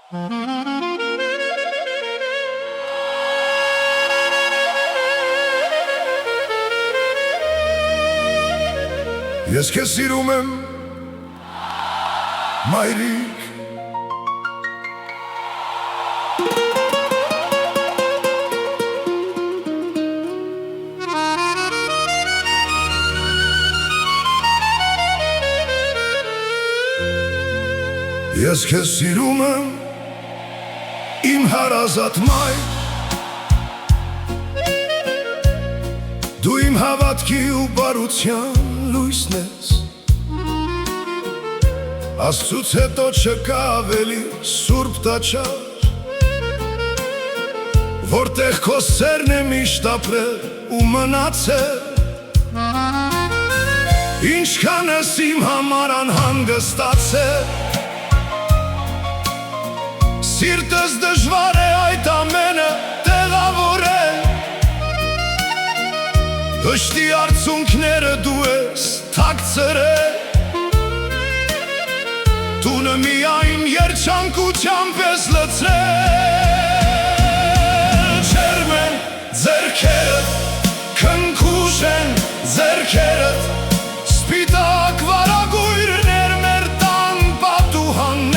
Ես քեզ սիրում եմ, մայրիկ, ես քեզ սիրում եմ, իմ հարազատ մայր, դու իմ հավատքի ու բարության լույսն ես, Աստծուց հետո չկա ավելի սուրբ տաճար, որտեղ քո սերն է միշտ ապրել ու մնացել, ինչքան ես իմ համար անհանգստացել, սիրտս դժվար է այդ ամենը տեղավորել, Հշտի արցունքները դու ես թաքցրել, Տունը միայն երջանկությամբ ես լցրել, Ջերմ են ձեռքերդ, քնքուշ են ձեռքերդ, Սպիտակ վարագույրներ մեր տան պատուհաններին,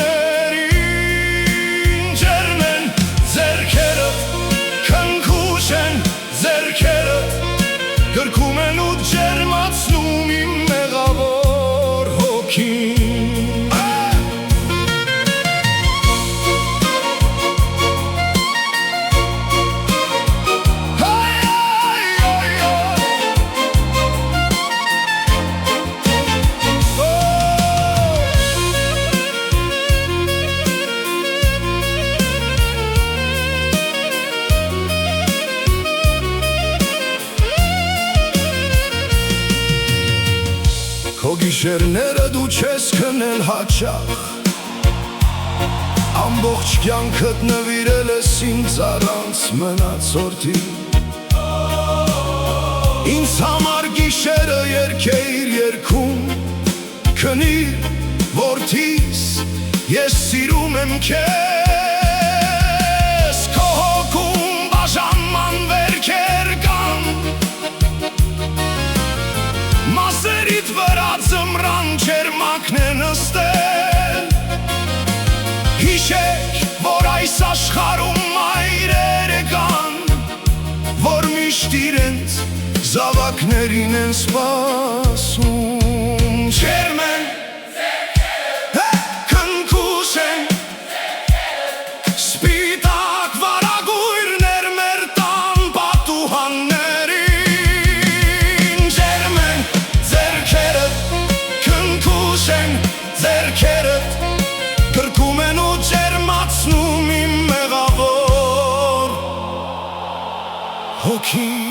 Ջերմ են ձեռքերդ, քնքուշ են ձեռքերդ, Գրկում են ու ջերմացնում իմ մեղավոր հոգին, Քո գիշերները դու չես քնել հաճախ, Ամբողջ կյանքդ նվիրել ես ինձ առանց մնացորդի, Ինձ համար գիշերը երգեր երգում, Քնիր որդիս, ես սիրում եմ քեզ, Քո հոգում բաժանման վերքեր կան, Մասերիդ վրա ձմռան ջերմակն է նստել, Հիշեք, որ այս աշխարհում մայրեր կան, Որ միշտ իրենց զավակներին են սպասում, Ջերմ են ձեռքերդ, քնքուշ են ձեռքերդ, Սպիտակ վարագույրներ մեր տան պատուհաններին, Ջերմ են ձեռքերդ, քնքուշ են ձեռքերդ, Գրկում են ու ջերմացնում իմ մեղավոր հոգին,